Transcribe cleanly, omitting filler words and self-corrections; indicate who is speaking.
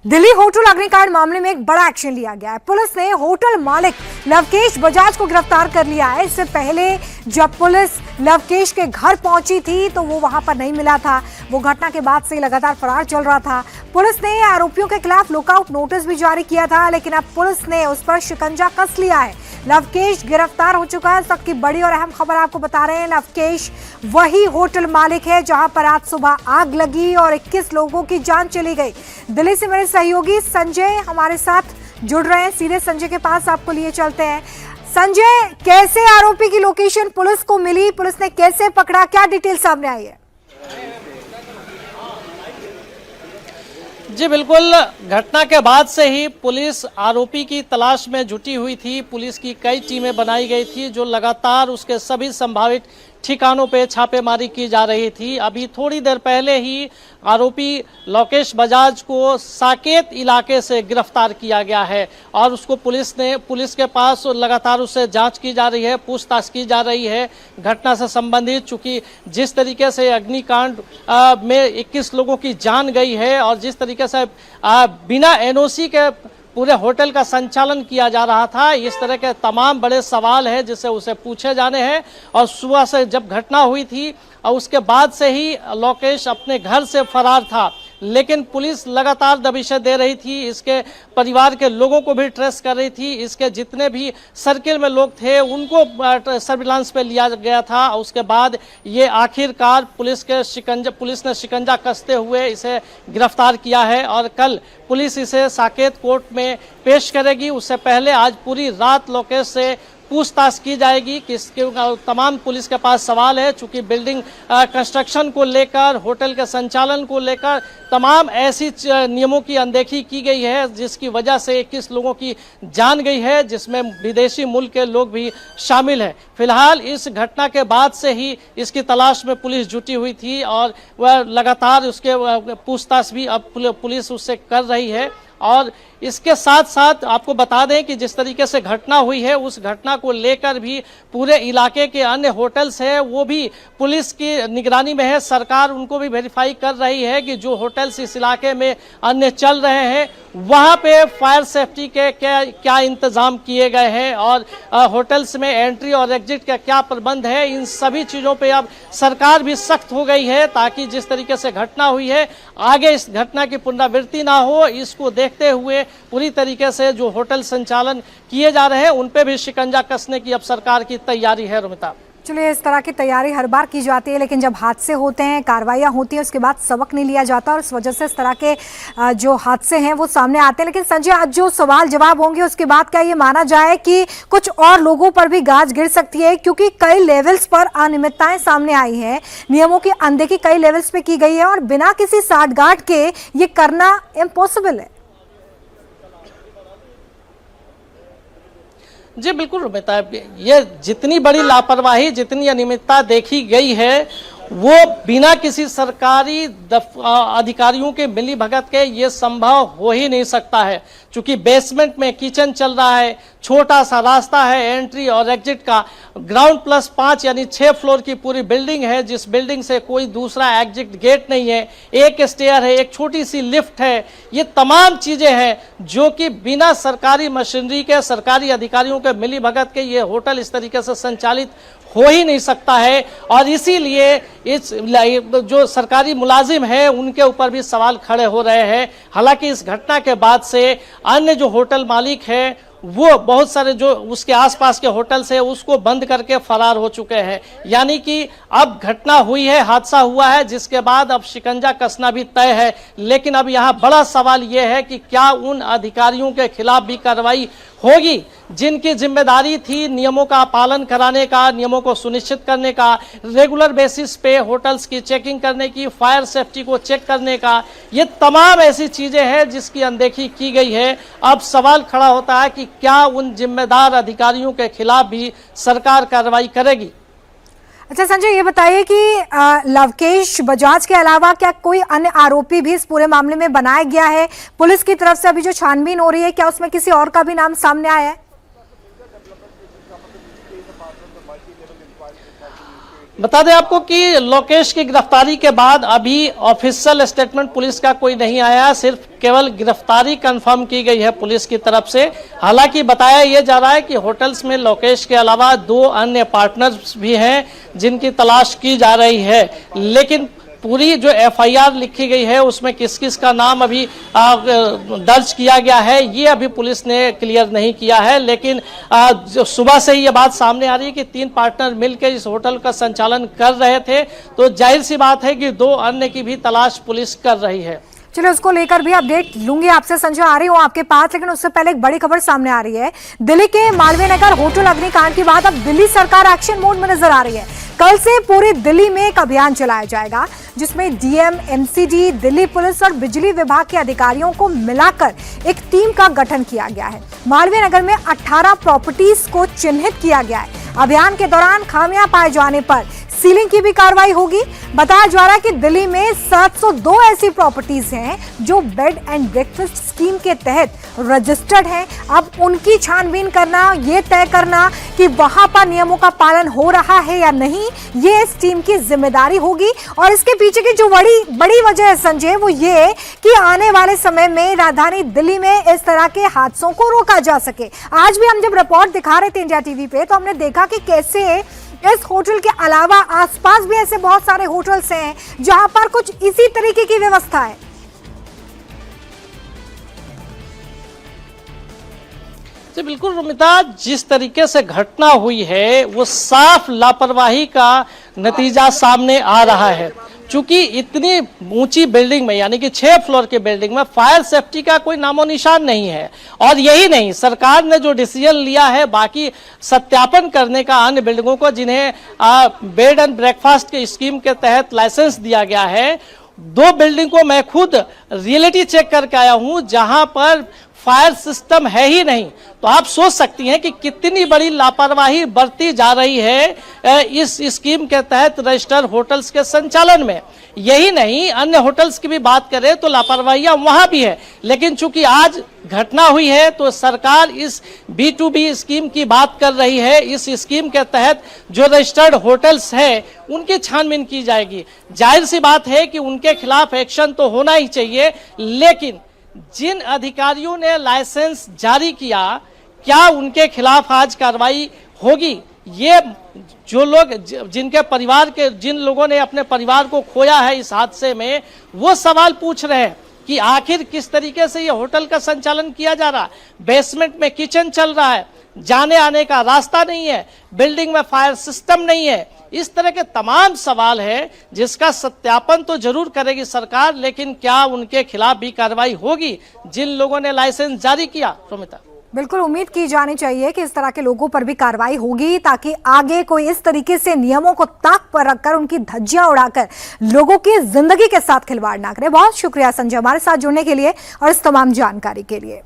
Speaker 1: Delhi hotel अग्निकांड मामले में एक बड़ा एक्शन लिया गया है। पुलिस ने होटल मालिक लवकेश बजाज को गिरफ्तार कर लिया है। इससे पहले जब पुलिस लवकेश के घर पहुंची थी तो वो वहां पर नहीं मिला था। वो घटना के बाद से लगातार फरार चल रहा था। पुलिस ने आरोपियों के खिलाफ लुकआउट नोटिस भी जारी किया था, लेकिन अब पुलिस ने उस पर शिकंजा कस लिया है। लवकेश गिरफ्तार हो चुका है। सबकी बड़ी और अहम खबर आपको बता रहे हैं। लवकेश वही होटल मालिक है जहां पर आज सुबह आग लगी और 21 लोगों की जान चली गई। दिल्ली से मेरे सहयोगी संजय हमारे साथ जुड़ रहे हैं। सीधे संजय के पास आपको लिए चलते हैं। संजय, कैसे आरोपी की लोकेशन पुलिस को मिली, पुलिस ने कैसे पकड़ा, क्या डिटेल सामने आई है?
Speaker 2: जी बिल्कुल, घटना के बाद से ही पुलिस आरोपी की तलाश में जुटी हुई थी। पुलिस की कई टीमें बनाई गई थी जो लगातार उसके सभी संभावित ठिकानों पे छापेमारी की जा रही थी। अभी थोड़ी देर पहले ही आरोपी लवकेश बजाज को साकेत इलाके से गिरफ्तार किया गया है और उसको पुलिस के पास लगातार उससे जांच की जा रही है, पूछताछ की जा रही है घटना से संबंधित। चूंकि जिस तरीके से अग्निकांड में 21 लोगों की जान गई है और जिस तरीके से बिना एनओसी के पूरे होटल का संचालन किया जा रहा था, इस तरह के तमाम बड़े सवाल हैं जिससे उसे पूछे जाने हैं। और सुबह से जब घटना हुई थी और उसके बाद से ही लवकेश अपने घर से फरार था, लेकिन पुलिस लगातार दबिशें दे रही थी। इसके परिवार के लोगों को भी ट्रेस कर रही थी। इसके जितने भी सर्किल में लोग थे उनको सर्विलांस पे लिया गया था। उसके बाद ये आखिरकार पुलिस ने शिकंजा कसते हुए इसे गिरफ्तार किया है और कल पुलिस इसे साकेत कोर्ट में पेश करेगी। उससे पहले आज पूरी रात लवकेश से पूछताछ की जाएगी। किसके तमाम पुलिस के पास सवाल है, चूंकि बिल्डिंग कंस्ट्रक्शन को लेकर, होटल के संचालन को लेकर तमाम ऐसी नियमों की अनदेखी की गई है जिसकी वजह से 21 लोगों की जान गई है, जिसमें विदेशी मुल्क के लोग भी शामिल हैं। फिलहाल इस घटना के बाद से ही इसकी तलाश में पुलिस जुटी हुई थी और वह लगातार उसके पूछताछ भी अब पुलिस उससे कर रही है। और इसके साथ साथ आपको बता दें कि जिस तरीके से घटना हुई है उस घटना को लेकर भी पूरे इलाके के अन्य होटल्स हैं वो भी पुलिस की निगरानी में है। सरकार उनको भी वेरीफाई कर रही है कि जो होटल्स इस इलाके में अन्य चल रहे हैं वहां पे फायर सेफ्टी के क्या इंतजाम किए गए हैं और होटल्स में एंट्री और एग्जिट का क्या प्रबंध है। इन सभी चीजों पे अब सरकार भी सख्त हो गई है ताकि जिस तरीके से घटना हुई है आगे इस घटना की पुनरावृत्ति ना हो। इसको देखते हुए पूरी तरीके से जो होटल संचालन किए जा रहे हैं उन पे भी शिकंजा कसने की अब सरकार की तैयारी है। रुमिता,
Speaker 1: चलिए, इस तरह की तैयारी हर बार की जाती है, लेकिन जब हादसे होते हैं, कार्रवाइयाँ होती हैं, उसके बाद सबक नहीं लिया जाता और इस वजह से इस तरह के जो हादसे हैं वो सामने आते हैं। लेकिन संजय, आज जो सवाल जवाब होंगे उसके बाद क्या ये माना जाए कि कुछ और लोगों पर भी गाज गिर सकती है, क्योंकि कई लेवल्स पर अनियमितताएं सामने आई हैं, नियमों की अनदेखी कई लेवल्स पे की गई है और बिना किसी साठगांठ के ये करना इम्पॉसिबल है।
Speaker 2: जी बिल्कुल रुमिता, ये जितनी बड़ी लापरवाही, जितनी अनियमितता देखी गई है वो बिना किसी सरकारी अधिकारियों के मिलीभगत के ये संभव हो ही नहीं सकता है। चूंकि बेसमेंट में किचन चल रहा है, छोटा सा रास्ता है एंट्री और एग्जिट का, ग्राउंड प्लस 5 यानी 6 फ्लोर की पूरी बिल्डिंग है जिस बिल्डिंग से कोई दूसरा एग्जिट गेट नहीं है, एक स्टेयर है, एक छोटी सी लिफ्ट है। ये तमाम चीजें हैं जो कि बिना सरकारी मशीनरी के, सरकारी अधिकारियों के मिलीभगत के ये होटल इस तरीके से संचालित हो ही नहीं सकता है। और इसीलिए इस जो सरकारी मुलाजिम है उनके ऊपर भी सवाल खड़े हो रहे हैं। हालांकि इस घटना के बाद से अन्य जो होटल मालिक है वो बहुत सारे जो उसके आसपास के होटल से उसको बंद करके फरार हो चुके हैं। यानी कि अब घटना हुई है, हादसा हुआ है, जिसके बाद अब शिकंजा कसना भी तय है। लेकिन अब यहाँ बड़ा सवाल यह है कि क्या उन अधिकारियों के खिलाफ भी कार्रवाई होगी जिनकी जिम्मेदारी थी नियमों का पालन कराने का, नियमों को सुनिश्चित करने का, रेगुलर बेसिस पे होटल्स की चेकिंग करने की, फायर सेफ्टी को चेक करने का। ये तमाम ऐसी चीजें हैं जिसकी अनदेखी की गई है। अब सवाल खड़ा होता है कि क्या उन जिम्मेदार अधिकारियों के खिलाफ भी सरकार कार्रवाई करेगी।
Speaker 1: अच्छा संजय, ये बताइए कि लवकेश बजाज के अलावा क्या कोई अन्य आरोपी भी इस पूरे मामले में बनाया गया है? पुलिस की तरफ से अभी जो छानबीन हो रही है क्या उसमें किसी और का भी नाम सामने आया है?
Speaker 2: बता दें आपको कि लोकेश की गिरफ्तारी के बाद अभी ऑफिशियल स्टेटमेंट पुलिस का कोई नहीं आया, सिर्फ केवल गिरफ्तारी कंफर्म की गई है पुलिस की तरफ से। हालांकि बताया यह जा रहा है कि होटल्स में लोकेश के अलावा 2 अन्य पार्टनर्स भी हैं जिनकी तलाश की जा रही है, लेकिन पूरी जो एफआईआर लिखी गई है उसमें किस किस का नाम अभी दर्ज किया गया है ये अभी पुलिस ने क्लियर नहीं किया है। लेकिन जो सुबह से ही ये बात सामने आ रही है कि 3 पार्टनर मिलकर इस होटल का संचालन कर रहे थे, तो जाहिर सी बात है कि 2 अन्य की भी तलाश पुलिस कर रही है।
Speaker 1: चलिए उसको लेकर भी अपडेट लूंगी आपसे। संजय, आ रही हूँ आपके पास, लेकिन उससे पहले एक बड़ी खबर सामने आ रही है। दिल्ली के मालवीय नगर होटल अग्निकांड के बाद अब दिल्ली सरकार एक्शन मोड में नजर आ रही है। कल से पूरी दिल्ली में एक अभियान चलाया जाएगा जिसमें डीएम, एमसीडी, दिल्ली पुलिस और बिजली विभाग के अधिकारियों को मिलाकर एक टीम का गठन किया गया है। मालवीय नगर में 18 प्रॉपर्टीज को चिन्हित किया गया है। अभियान के दौरान खामियां पाए जाने पर सीलिंग की भी कार्रवाई होगी। बताया जा रहा है कि दिल्ली में 702 ऐसी प्रॉपर्टीज हैं जो बेड एंड ब्रेकफास्ट स्कीम के तहत रजिस्टर्ड हैं। अब उनकी छानबीन करना, ये तय करना कि वहां पर नियमों का पालन हो रहा है या नहीं, ये इस टीम की जिम्मेदारी होगी। और इसके पीछे की जो बड़ी वजह है संजय, वो ये कि आने वाले समय में राजधानी दिल्ली में इस तरह के हादसों को रोका जा सके। आज भी हम जब रिपोर्ट दिखा रहे थे इंडिया टीवी पे, तो हमने देखा कि कैसे इस होटल के अलावा आसपास भी ऐसे बहुत सारे होटल्स हैं जहां पर कुछ इसी तरीके की व्यवस्था है।
Speaker 2: जी बिल्कुल रुमिता, जिस तरीके से घटना हुई है वो साफ लापरवाही का नतीजा सामने आ रहा है। चूंकि इतनी ऊंची बिल्डिंग में, यानी कि 6 फ्लोर की बिल्डिंग में फायर सेफ्टी का कोई नामो निशान नहीं है। और यही नहीं, सरकार ने जो डिसीजन लिया है बाकी सत्यापन करने का अन्य बिल्डिंगों को जिन्हें बेड एंड ब्रेकफास्ट के स्कीम के तहत लाइसेंस दिया गया है, 2 बिल्डिंग को मैं खुद रियलिटी चेक करके आया हूं जहां पर फायर सिस्टम है ही नहीं। तो आप सोच सकती हैं कि कितनी बड़ी लापरवाही बरती जा रही है इस स्कीम के तहत रजिस्टर्ड होटल्स के संचालन में। यही नहीं, अन्य होटल्स की भी बात करें तो लापरवाहियां वहां भी है। लेकिन चूंकि आज घटना हुई है तो सरकार इस B2B स्कीम की बात कर रही है। इस स्कीम के तहत जो रजिस्टर्ड होटल्स है उनकी छानबीन की जाएगी। जाहिर सी बात है कि उनके खिलाफ एक्शन तो होना ही चाहिए, लेकिन जिन अधिकारियों ने लाइसेंस जारी किया, क्या उनके खिलाफ आज कार्रवाई होगी? ये जो लोग जिन लोगों ने अपने परिवार को खोया है इस हादसे में, वो सवाल पूछ रहे हैं कि आखिर किस तरीके से ये होटल का संचालन किया जा रहा है। बेसमेंट में किचन चल रहा है, जाने आने का रास्ता नहीं है, बिल्डिंग में फायर सिस्टम नहीं है। इस तरह के तमाम सवाल है जिसका सत्यापन तो जरूर करेगी सरकार, लेकिन क्या उनके खिलाफ भी कार्रवाई होगी जिन लोगों ने लाइसेंस जारी किया? रोमिता,
Speaker 1: बिल्कुल उम्मीद की जानी चाहिए कि इस तरह के लोगों पर भी कार्रवाई होगी, ताकि आगे कोई इस तरीके से नियमों को ताक पर रखकर उनकी धज्जियां उड़ाकर लोगों की जिंदगी के साथ खिलवाड़ ना करे। बहुत शुक्रिया संजय हमारे साथ जुड़ने के लिए और इस तमाम जानकारी के लिए।